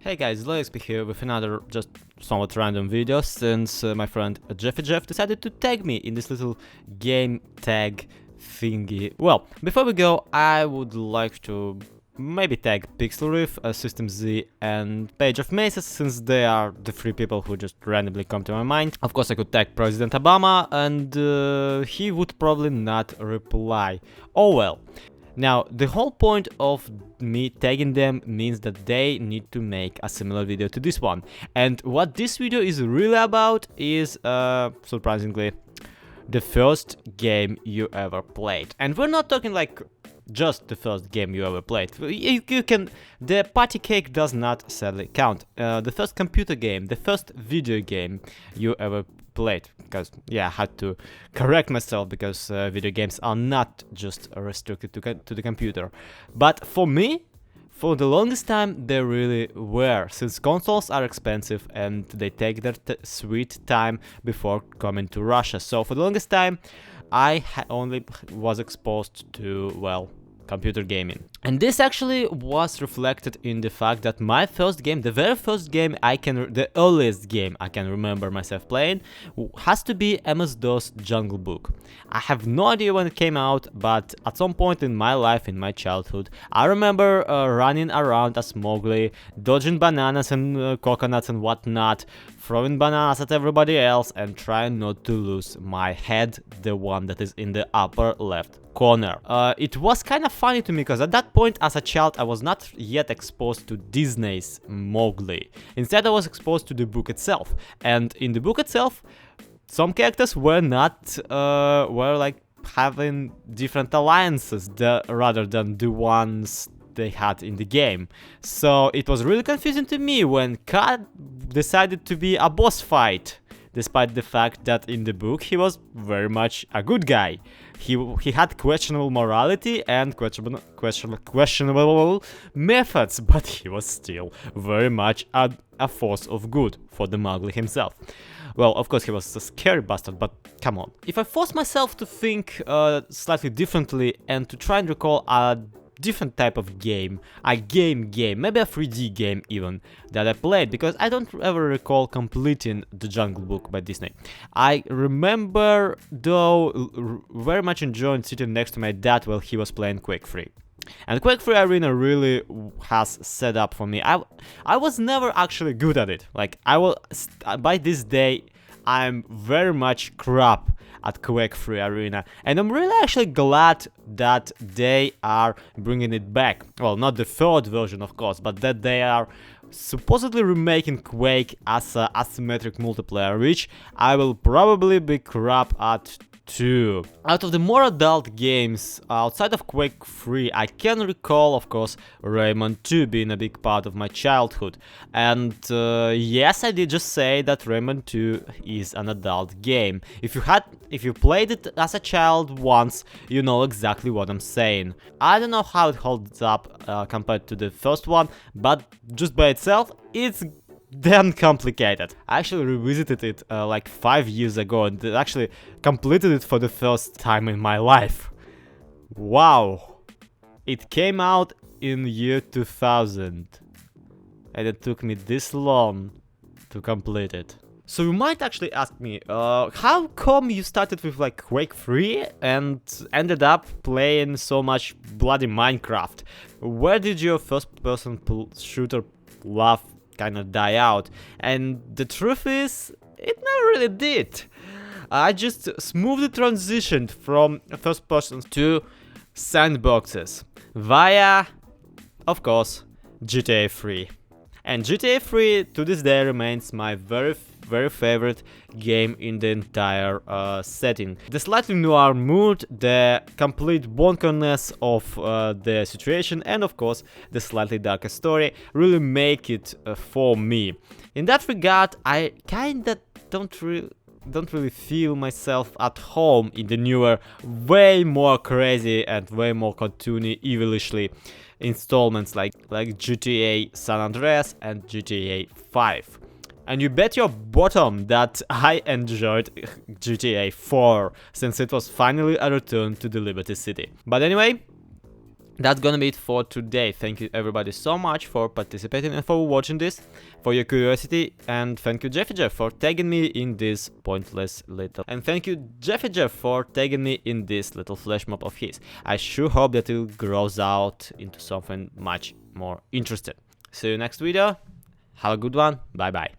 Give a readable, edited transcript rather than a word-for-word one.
Hey guys, Galore here with another just somewhat random video since my friend Jeff decided to tag me in this little game tag thingy. Well, before we go, I would like to maybe tag Pixel Riff, System Z and Page of Maces, since they are the three people who just randomly come to my mind. Of course I could tag President Obama and he would probably not reply. Oh well. Now, the whole point of me tagging them means that they need to make a similar video to this one. And what this video is really about is, surprisingly, the first game you ever played. And we're not talking like just the first game you ever played. You can... The party cake does not sadly count. The first computer game, the first video game you ever played, because yeah, I had to correct myself because video games are not just restricted to the computer. But for me, for the longest time they really were, since consoles are expensive and they take their sweet time before coming to Russia. So for the longest time I only was exposed to, well, computer gaming. And this actually was reflected in the fact that my first game, the very first game the earliest game I can remember myself playing, has to be MS-DOS Jungle Book. I have no idea when it came out, but at some point in my life, in my childhood, I remember running around as Mowgli, dodging bananas and coconuts and whatnot, throwing bananas at everybody else and trying not to lose my head, the one that is in the upper left corner. It was kind of funny to me because at that point as a child I was not yet exposed to Disney's Mowgli. Instead I was exposed to the book itself, and in the book itself some characters were not were like having different alliances rather than the ones they had in the game. So it was really confusing to me when Kat decided to be a boss fight, despite the fact that in the book he was very much a good guy. He had questionable morality and questionable methods, but he was still very much a force of good for the Mowgli himself. Well, of course he was a scary bastard, but come on. If I force myself to think slightly differently and to try and recall a different type of game, a game, maybe a 3D game even, that I played, because I don't ever recall completing the Jungle Book by Disney. I remember, though, very much enjoying sitting next to my dad while he was playing Quake 3. And Quake 3 Arena really has set up for me. I was never actually good at it. Like, by this day, I'm very much crap at Quake 3 Arena, and I'm really actually glad that they are bringing it back. Well, not the third version of course, but that they are supposedly remaking Quake as a asymmetric multiplayer, which I will probably be crap at too. Out of the more adult games outside of Quake 3, I can recall, of course, Rayman 2 being a big part of my childhood. And yes, I did just say that Rayman 2 is an adult game. If you played it as a child once, you know exactly what I'm saying. I don't know how it holds up compared to the first one, but just by itself, it's damn complicated. I actually revisited it like 5 years ago and actually completed it for the first time in my life. Wow! It came out in year 2000 and it took me this long to complete it. So you might actually ask me, how come you started with like Quake 3 and ended up playing so much bloody Minecraft? Where did your first person shooter love kind of die out? And the truth is, it never really did. I just smoothly transitioned from first person to sandboxes via, of course, GTA 3. And GTA 3 to this day remains my very favorite game in the entire setting. The slightly noir mood, the complete bonkerness of the situation, and of course the slightly darker story really make it for me. In that regard, I kinda don't really feel myself at home in the newer, way more crazy and way more cartoony, evilishly installments like GTA San Andreas and GTA 5. And you bet your bottom that I enjoyed GTA 4, since it was finally a return to the Liberty City. But anyway, that's gonna be it for today. Thank you everybody so much for participating and for watching this, for your curiosity, and thank you Jeffy Jeff for tagging me in this pointless little, and thank you Jeffy Jeff for tagging me in this little flash mob of his. I sure hope that it grows out into something much more interesting. See you next video, have a good one, bye bye.